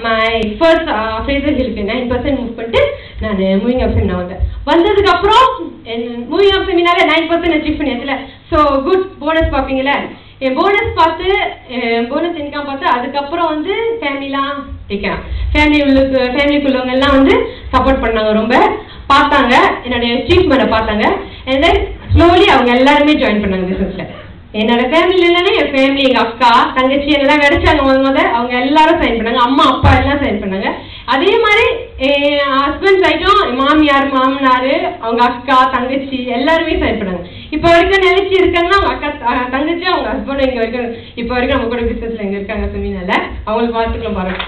My first phasor ஹில்க்கு 9% move பண்ணிட்டு நான் moving option நான் வந்ததுக்கப்புறம் மூவிங் ஆப்ஷன் முன்னாலே 9% அச்சீவ் பண்ணியாச்சுல. ஸோ குட் போனஸ் பார்ப்பீங்களே, என் போனஸ் பார்த்து போனஸ் இன்கம் பார்த்து அதுக்கப்புறம் வந்து ஃபேமிலிலாம் கேட்கலாம். ஃபேமிலிக்குள்ளவங்க எல்லாம் வந்து சப்போர்ட் பண்ணாங்க, ரொம்ப பார்த்தாங்க, என்னுடைய அச்சீவ்மெண்ட்டை பார்த்தாங்க. அண்ட் தென் ஸ்லோலி அவங்க எல்லாருமே ஜாயின் பண்ணாங்க பிஸ்னஸில். என்னோட ஃபேமிலியில் இல்லைன்னா என் ஃபேமிலி, எங்கள் அக்கா தங்கச்சி எல்லாம் கிடைச்சாங்க அவங்க எல்லாரும் சைன் பண்ணாங்க, அம்மா அப்பா எல்லாம் சைன் பண்ணாங்க. அதே மாதிரி என் ஹஸ்பண்ட் சைட்டும் மாமியார் மாமனார் அவங்க அக்கா தங்கச்சி எல்லாருமே சைன் பண்ணாங்க. இப்போ வரைக்கும் நினைச்சி இருக்காங்கன்னா அவங்க அக்கா தங்கச்சி அவங்க ஹஸ்பண்டும் இங்கே வரைக்கும் இப்போ வரைக்கும் அவங்க கூட பிஸ்னஸில் எங்கே இருக்காங்க சொன்னீங்கனால அவங்களுக்கு பார்த்துக்கலாம் பாருங்க.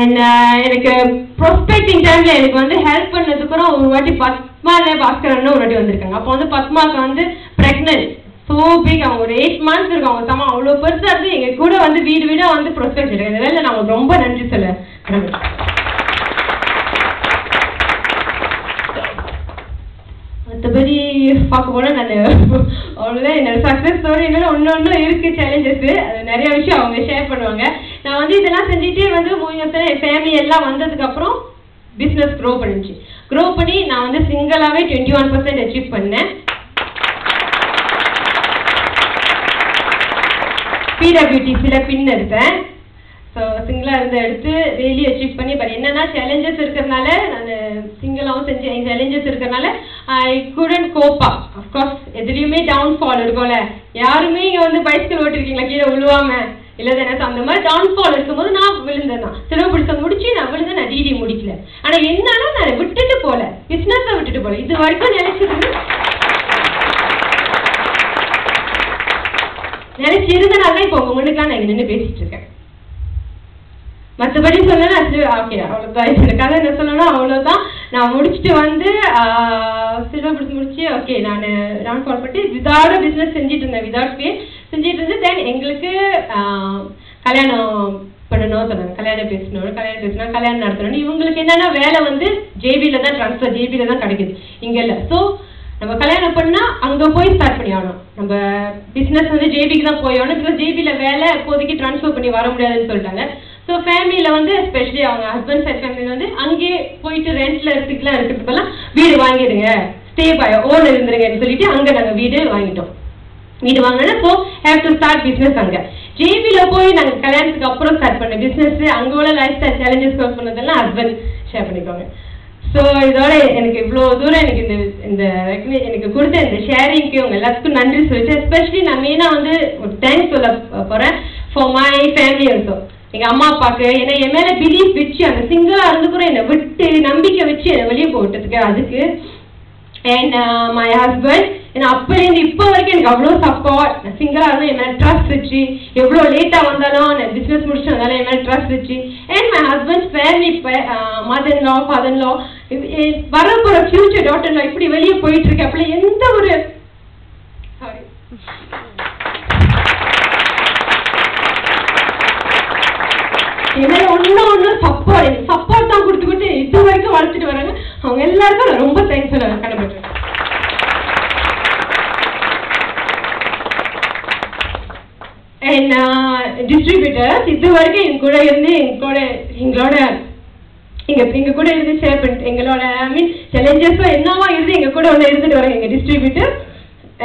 அண்ட் எனக்கு ப்ரொஸ்பெக்டிங் டைமில் எனக்கு வந்து ஹெல்ப் பண்ணதுக்குறம் ஒரு வாட்டி பத்மா பாஸ்கரன்னு ஒரு வாட்டி வந்திருக்காங்க. அப்போ வந்து பத்மாவுக்கு வந்து ப்ரெக்னென்ட், ஸோ பிக், அவங்க ஒரு 8 months இருக்கும், அவங்க சமம் அவ்வளோ பெருசாக இருந்து எங்கள் கூட வந்து வீடு வீடாக வந்து ப்ரொஸ்பெக்ட் இருக்காங்க. இந்த வேலை நான் உங்களுக்கு ரொம்ப நன்றி சொல்ல. மற்றபடி பார்க்க போனால் நான் அவ்வளோதான் என்னோட சக்ஸஸ் ஸ்டோரி. என்னென்ன ஒன்று இருக்குது சேலஞ்சஸ், அது நிறைய விஷயம் அவங்க ஷேர் பண்ணுவாங்க. நான் வந்து இதெல்லாம் செஞ்சுட்டே வந்து மூவிங் ஆப்ஷன் என் ஃபேமிலி எல்லாம் வந்ததுக்கப்புறம் பிஸ்னஸ் க்ரோ பண்ணிச்சு. க்ரோ பண்ணி நான் வந்து சிங்கிளாகவே 21% அச்சீவ் பண்ணேன். பிடபிள்யூடிசியில் பின் எடுத்தேன். ஸோ சிங்கிளாக இருந்து எடுத்து டெய்லி அச்சீவ் பண்ணி, பட் என்னென்னா சேலஞ்சஸ் இருக்கிறதுனால நான் சிங்கிளாகவும் செஞ்சேன். சேலஞ்சஸ் இருக்கிறதுனால I couldn't cope up. Of course எதுலேயுமே டவுன்ஃபால் இருக்கும்ல, யாருமே இங்கே வந்து பைஸ்கிள் ஓட்டிருக்கீங்களா கீழே விழுவாம இல்லை தானே? அந்த மாதிரி டவுன்ஃபால் இருக்கும்போது நான் விழுந்தேன் தான். சிலவு பிடிச்ச முடிச்சு நான் விழுந்தேன், நான் டிடி முடிக்கல. ஆனால் என்னன்னா நான் விட்டுட்டு போல, பிஸ்னஸை விட்டுட்டு போல. இது வரைக்கும் நினைச்சிருந்தனால இப்போ உங்க முன்னுக்கெல்லாம் நான் நின்று பேசிட்டு இருக்கேன். மற்றபடி சொன்னா ஓகே அவ்வளோதான். இந்த கதை என்ன சொல்லணும் அவ்வளோதான். நான் முடிச்சுட்டு வந்து சில்வர் பிடிச்சி முடிச்சு ஓகே நான் ரவுண்ட் கால் பண்ணிட்டு விதோட பிஸ்னஸ் செஞ்சுட்டு இருந்தேன், விதவுட் பே செஞ்சுட்டு இருந்து. தென் எங்களுக்கு கல்யாணம் பண்ணணும் சொன்னாங்க, கல்யாணம் பேசினா கல்யாணம் நடத்தணும். இவங்களுக்கு என்னன்னா வேலை வந்து ஜேபியில் தான் ட்ரான்ஸ்ஃபர், ஜேபியில் தான் கிடைக்குது, இங்கே இல்லை. ஸோ நம்ம கல்யாணம் பண்ணால் அங்கே போய் ஸ்டார்ட் பண்ணி ஆகணும். நம்ம பிஸ்னஸ் வந்து ஜேபிக்கு தான் போய் ஆகணும். பிகாஸ் ஜேபியில் வேலை இப்போதைக்கு ட்ரான்ஸ்ஃபர் பண்ணி வர முடியாதுன்னு சொல்லிட்டாங்க. ஸோ ஃபேமிலியில் வந்து எஸ்பெஷலி அவங்க ஹஸ்பண்ட் சைட் ஃபேமிலியில் வந்து அங்கேயே போயிட்டு ரெண்ட்டில் இருக்கிறதுக்கெல்லாம் வீடு வாங்கிடுங்க, ஸ்டே ஓன் இருந்துருங்கன்னு சொல்லிட்டு அங்கே நாங்கள் வீடு வாங்கிட்டோம். வீடு வாங்கினா so have to start business. அங்கே ஜேபியில் போய் நாங்கள் கல்யாணத்துக்கு அப்புறம் ஸ்டார்ட் பண்ண பிஸ்னஸ், அங்கே உள்ள லைஃப் ஸ்டைல் சேலஞ்சஸ் கோர்ஸ் பண்ணதெல்லாம் ஹஸ்பண்ட் ஷேர் பண்ணிக்கோங்க. ஸோ இதோட எனக்கு இவ்வளோ தூரம் எனக்கு இந்த எனக்கு கொடுத்த இந்த ஷேரிங்க்கு உங்கள் எல்லாத்துக்கும் நன்றி சொல்லிட்டு, எஸ்பெஷலி நான் மெயினாக வந்து ஒரு தேங்க்ஸ் சொல்ல போகிறேன் ஃபார் மை ஃபேமிலி ஆல்சோ. எங்கள் அம்மா அப்பாவுக்கு ஏன்னா என் மேலே பிலீஃப் வச்சு அந்த சிங்கிளாக இருந்து கூட என்னை விட்டு நம்பிக்கை வச்சு என்னை வெளியே போட்டதுக்கு அதுக்கு. அண்ட் மை ஹஸ்பண்ட் ஏன்னா அப்போலேருந்து இப்போ வரைக்கும் எனக்கு அவ்வளோ சப்போர்ட். நான் சிங்கிளாக இருந்தால் என் மேலே ட்ரஸ்ட் வச்சு, எவ்வளோ லேட்டாக வந்தாலும் நான் பிஸ்னஸ் முடிச்சு வந்தாலும் என் மேலே ட்ரஸ்ட் வச்சு. அண்ட் மை ஹஸ்பண்ட் ஃபேமிலி, மதர்லா ஃபாதர்லா, வரப்போகிற ஃபியூச்சர் டாட்டர்லா இப்படி வெளியே போயிட்டு இருக்கு. அப்படி எந்த ஒரு என்னால ஒன்று சப்போர்ட் தான் கொடுத்துக்கிட்டு இது வரைக்கும் வளர்த்துட்டு வராங்க. அவங்க எல்லாருக்கும் நான் ரொம்ப தேங்க்ஸ் சொல்ல கடமைப்பட்டேன். டிஸ்ட்ரிபியூட்டர்ஸ் இது வரைக்கும் எங்க கூட இருந்து எங்க கூட இருந்து ஷேர் பண்ணிட்டு எங்களோட ஐ மீன் சேலஞ்சஸும் என்னவா இருந்து எங்க கூட வந்து இருந்துட்டு வராங்க எங்க டிஸ்ட்ரிபியூட்டர்.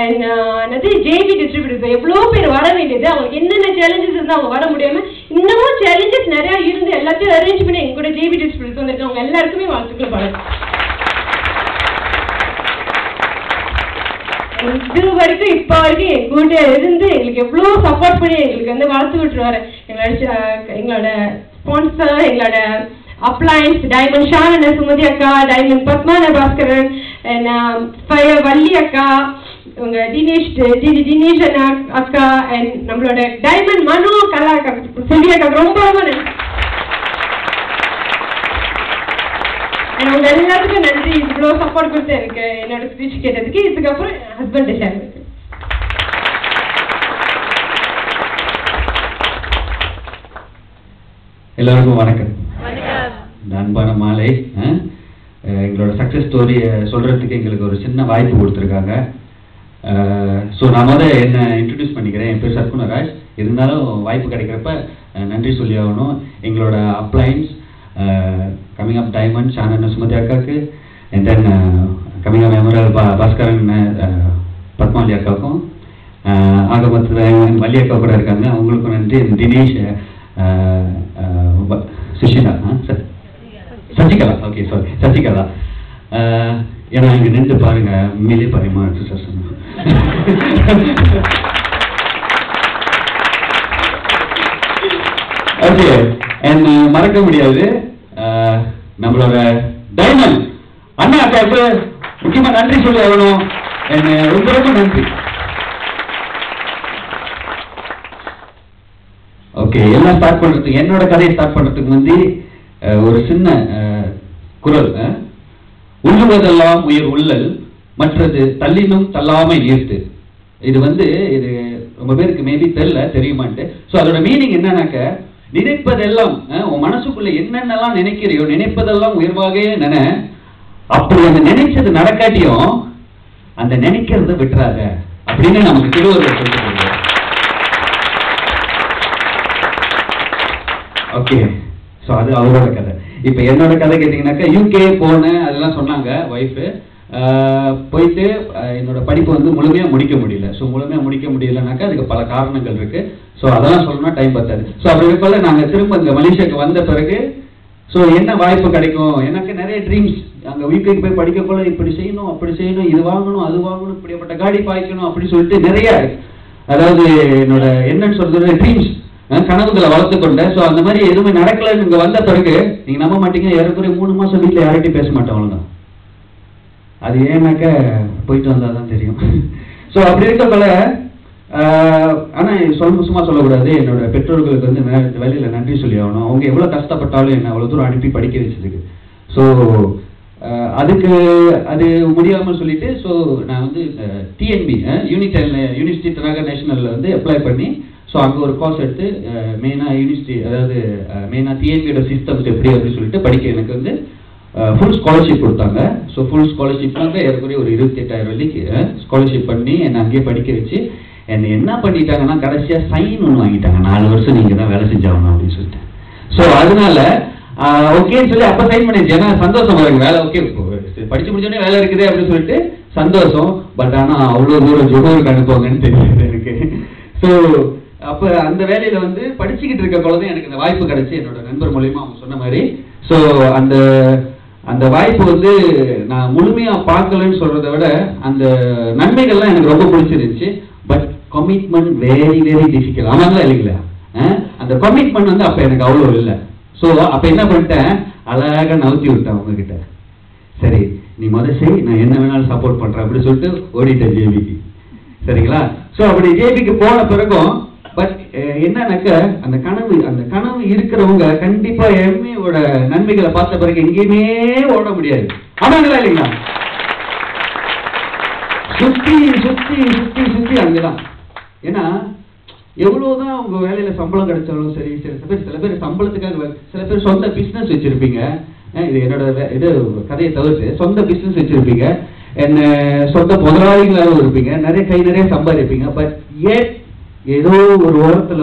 என்னது ஜேபி டிஸ்ட்ரிபியூட்டர்ஸ் எவ்வளோ பேர் வர வேண்டியது, அவங்களுக்கு என்னென்ன சேலஞ்சஸ் இருந்தால் அவங்க வர முடியாமல் இன்னமும் சேலஞ்சஸ் நிறையா இருந்து எல்லாத்தையும் அரேஞ்ச் பண்ணி எங்க கூட ஜேபி டிஸ்ட்ரிபியூட்டர்ஸ் வந்திருக்காங்க. அவங்க எல்லாருக்குமே வாழ்த்துக்கள் பாருங்க. இது வரைக்கும் இப்போ வரைக்கும் எங்க கூட இருந்து எங்களுக்கு எவ்வளோ சப்போர்ட் பண்ணி எங்களுக்கு வந்து வளர்த்து விட்டுருவாரு. எங்களோட ஸ்பான்சர், எங்களோட அப்ளைன்ஸ் டைமண்ட் ஷான் சுமதி அக்கா, டைமண்ட் பத்மா பாஸ்கரன், வள்ளி அக்கா, உங்க தினேஷ் அக்கா, அண்ட் நம்மளோட டைமண்ட் மனு கலா அக்கா, செல்வி அக்கா ரொம்ப ரொம்ப நன்றி. உங்க எல்லாத்துக்கும் நன்றி இவ்வளோ சப்போர்ட் கொடுத்து எனக்கு என்னோட ஸ்பீச் கேட்டதுக்கு. இதுக்கப்புறம் என் ஹஸ்பண்ட் ஷேர் இருக்கு. எல்லாருக்கும் வணக்கம். அன்பான மாலை. எங்களோட சக்ஸஸ் ஸ்டோரியை சொல்கிறதுக்கு எங்களுக்கு ஒரு சின்ன வாய்ப்பு கொடுத்துருக்காங்க. ஸோ நான் என்னை இன்ட்ரடியூஸ் பண்ணிக்கிறேன். என் பேர் சர்க்குணராஜ். இருந்தாலும் வாய்ப்பு கிடைக்கிறப்ப நன்றி சொல்லி ஆகணும். எங்களோட uplines coming up diamond Shanan Sumathi அக்காவுக்கு, and then coming up emerald Baskaran Padmavali அக்காவுக்கும், ஆக மொத்தத்தில் வள்ளி அக்கா கூட இருக்காங்க, அவங்களுக்கும் நன்றி. Dinesh, Sushitha, Sasikala, okay sorry Sasikala. ஏன்னா இங்கே நின்று பாருங்க, உண்மையிலே பரிமாற்று சார் சொன்னோம். ஓகே, என்ன மறக்க முடியாது நம்மளோட டைமண்ட் அண்ணா அக்காவுக்கு முக்கியமா நன்றி சொல்லி ஆகணும். என்ன ரொம்ப ரொம்ப நன்றி. ஓகே, எல்லாம் ஸ்டார்ட் பண்றதுக்கு, என்னோட கதையை ஸ்டார்ட் பண்றதுக்கு வந்து ஒரு சின்ன குரல். உள்ளுவதெல்லாம் உயிர் உள்ளல், மற்றது தள்ளினும் தள்ளாமை நீர்த்து. இது இது ரொம்ப பேருக்கு மேபி தெரியுமான்ட்டு. ஸோ அதோட மீனிங் என்னன்னாக்க, நினைப்பதெல்லாம் உன் மனசுக்குள்ள என்னென்னலாம் நினைக்கிறியோ நினைப்பதெல்லாம் உயர்வாகவே நினை. அப்படி அந்த நினைச்சது நடக்காட்டியும் அந்த நினைக்கிறத விட்டுறாத அப்படின்னு நமக்கு திருவள்ளுவர் சொல்லிட்டு. ஓகே, ஸோ அது அவரோட கதை. இப்போ என்னோட கதை கேட்டிங்கனாக்கா, யூகே போனேன் அதெல்லாம் சொன்னாங்க ஒய்ஃபு. போயிட்டு என்னோட படிப்பு முழுமையாக முடிக்க முடியல. ஸோ முழுமையாக முடிக்க முடியலனாக்கா அதுக்கு பல காரணங்கள் இருக்கு. ஸோ அதெல்லாம் சொல்லணும்னா டைம் பத்தாது. ஸோ அப்படி இருக்கல நாங்கள் திரும்ப இங்கே மலேசியாவுக்கு வந்த பிறகு ஸோ என்ன வாய்ப்பு கிடைக்கும், எனக்கு நிறைய ட்ரீம்ஸ். அங்கே யூகேக்கு போய் படிக்கக்குள்ள இப்படி செய்யணும் அப்படி செய்யணும், இது வாங்கணும் அது வாங்கணும், இப்படிப்பட்ட காடி பாய்க்கணும் அப்படி சொல்லிட்டு நிறைய, அதாவது என்னோட என்னன்னு சொல்றது ட்ரீம்ஸ், கனவுகளை வளர்த்து கொண்டேன். ஸோ அந்த மாதிரி எதுவுமே நடக்கலன்னு இங்கே வந்த பிறகு நீங்கள் நம்ப மாட்டீங்க, ஏறக்குறைய 3 மாதம் வீட்டில் யார்கிட்டையும் பேச மாட்டேன் அவ்வளோதான். அது ஏன்னாக்க போயிட்டு வந்தால் தான் தெரியும். ஸோ அப்படி இருக்கக்குள்ள ஆனால் சும்மா சொல்லக்கூடாது, என்னோட பெற்றோர்களுக்கு இந்த வேலையில் நன்றி சொல்லி ஆகணும். அவங்க எவ்வளோ கஷ்டப்பட்டாலும் என்ன அவ்வளோ தூரம் அனுப்பி படிக்க வச்சதுக்கு. ஸோ அதுக்கு அது முடியாமல் சொல்லிட்டு ஸோ நான் டிஎன்பி யூனிவர்சிட்டி திராகர் நேஷனலில் அப்ளை பண்ணி ஸோ அங்கே ஒரு கோர்ஸ் எடுத்து மெயினாக யூனிவர்சிட்டி, அதாவது மெயினாக டிஎன்பியோட சிஸ்டம்ஸ் எப்படி அப்படின்னு சொல்லிட்டு படிக்க எனக்கு ஃபுல் ஸ்காலர்ஷிப் கொடுத்தாங்க. ஸோ ஃபுல் ஸ்காலர்ஷிப்னாக்க ஏறக்குறைய ஒரு 28,000 வெள்ளிக்கு ஸ்காலர்ஷிப் பண்ணி என்னை அங்கேயே படிக்க வச்சு என்னை என்ன பண்ணிட்டாங்கன்னா கடைசியாக சைன் ஒன்று வாங்கிட்டாங்க. 4 வருஷம் நீங்கள் தான் வேலை செஞ்சாகணும் அப்படின்னு சொல்லிட்டு. ஸோ அதனால ஓகேன்னு சொல்லி அப்போ சைன் பண்ணிடுச்சு. ஏன்னா சந்தோஷம் வருங்க, வேலை ஓகே படிச்சு முடிச்சோடனே வேலை இருக்குது அப்படின்னு சொல்லிட்டு சந்தோஷம். பட் ஆனால் அவ்வளோ தூரம் ஜொகூருக்கு அனுப்புவாங்கன்னு தெரியாது எனக்கு. ஸோ அப்போ அந்த வேலையில் படிச்சுக்கிட்டு இருக்க குழந்தை எனக்கு இந்த வாய்ப்பு கிடைச்சி என்னோட நண்பர் மூலியமாக அவங்க சொன்ன மாதிரி. ஸோ அந்த வாய்ப்பு நான் முழுமையாக பார்க்கலன்னு சொல்கிறத விட அந்த நன்மைகள்லாம் எனக்கு ரொம்ப பிடிச்சிருந்துச்சு. But commitment very very difficult. ஆமாங்களா இல்லைங்களா? அந்த கமிட்மெண்ட் அப்போ எனக்கு அவ்வளோ இல்லை. ஸோ அப்போ என்ன பண்ணிட்டேன், அழகாக நவுத்தி விட்டேன் உங்ககிட்ட. சரி நீ செய், நான் என்ன வேணாலும் சப்போர்ட் பண்ணுறேன் அப்படி சொல்லிட்டு ஓடிட்டேன் ஜேபிக்கு. சரிங்களா? ஸோ அப்படி ஜேபிக்கு போன பிறகும் பட் என்னன்னாக்க அந்த கனவு இருக்கிறவங்க கண்டிப்பா எம்ஏவோட நன்மைகளை பார்த்த பிறகு எங்கேயுமே ஓட முடியாது. ஆமாங்களா இல்லைங்களா? சுத்தி சுத்தி சுத்தி சுத்தி அங்கதான். ஏன்னா எவ்வளவுதான் உங்க வேலையில சம்பளம் கிடைச்சாலும் சரி, சில பேர் சம்பளத்துக்காக, சில பேர் சொந்த பிசினஸ் வச்சிருப்பீங்க. இது என்னோட இது கதையை தவிர்த்து சொந்த பிசினஸ் வச்சிருப்பீங்க, என்ன சொந்த முதலாளிகளாகவும் இருப்பீங்க, நிறைய சம்பாதிப்பீங்க. பட் ஏதோ ஒரு ஓரத்துல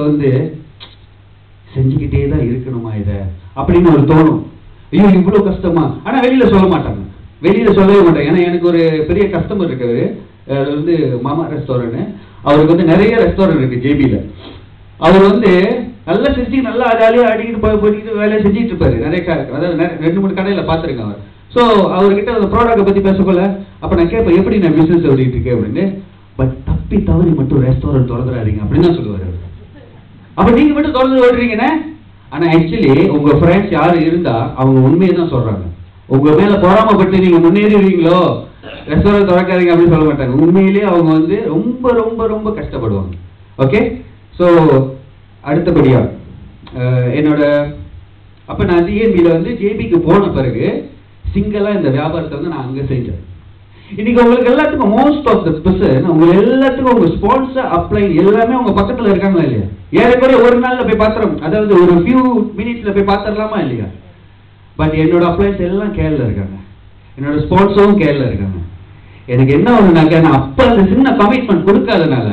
செஞ்சுக்கிட்டே தான் இருக்கணுமா இதை அப்படின்னு ஒரு தோணும். ஐயோ இவ்வளவு கஷ்டமா. ஆனா வெளியில சொல்ல மாட்டாங்க, வெளியில சொல்லவே மாட்டாங்க. ஏன்னா எனக்கு ஒரு பெரிய கஸ்டமர் இருக்காரு, மாமா ரெஸ்டாரண்ட். அவருக்கு நிறைய ரெஸ்டாரண்ட் இருக்கு ஜேபியில. அவர் நல்லா செஞ்சு நல்லா ஜாலியாக ஆடிக்கிட்டு போயிட்டு வேலையை செஞ்சுட்டு இருப்பாரு. நிறைய அதாவது 2-3 கடையில பார்த்துருக்கேன் அவர். ஸோ அவர்கிட்ட அந்த ப்ராடக்ட்டை பத்தி பேசக்குள்ள அப்ப நான் கேட்பேன், எப்படி நான் பிசினஸ் ஓடிட்டு இருக்கேன் அப்படின்னு. பட் தப்பி தவறி மட்டும் ரெஸ்டாரண்ட் திறந்துடாதீங்க அப்படின்னு தான் சொல்லுவாரு. அப்ப நீங்க மட்டும் திறந்து ஓடுறீங்கன்னு. ஆனா ஆக்சுவலி உங்க ஃப்ரெண்ட்ஸ் யாரு இருந்தா அவங்க உண்மையை தான் சொல்றாங்க. உங்க மேல பொறாமப்பட்டு நீங்க முன்னேறிவீங்களோ ரெஸ்டாரண்ட் திறக்காதீங்க அப்படின்னு சொல்ல மாட்டாங்க. உண்மையிலேயே அவங்க ரொம்ப ரொம்ப ரொம்ப கஷ்டப்படுவாங்க. ஓகே, ஸோ அடுத்தபடியா என்னோட அப்ப நான் டிஎன்பியில ஜேபிக்கு போன பிறகு சிங்கிளா இந்த வியாபாரத்தை நான் அங்க செஞ்சேன். இன்னைக்கு உங்களுக்கு எல்லாத்துக்கும் மோஸ்ட் ஆஃப் த பர்சன் உங்க எல்லாத்துக்கும் உங்க ஸ்பான்சர் அப்ளைன் எல்லாமே உங்க பக்கத்துல இருக்காங்களா இல்லையா? ஏறக்குறைய ஒரு நாள்ல போய் பாத்திரம், அதாவது ஒரு ஃபியூ மினிட்ஸ்ல போய் பாத்திரலாமா இல்லையா? பட் என்னோட அப்ளைன்ஸ் எல்லாம் கேரளா இருக்காங்க, என்னோட ஸ்பான்சரும் கேரளா இருக்காங்க. எனக்கு என்ன ஒண்ணுனாக்க நான் அப்ப அந்த சின்ன கமிட்மெண்ட் கொடுக்காதனால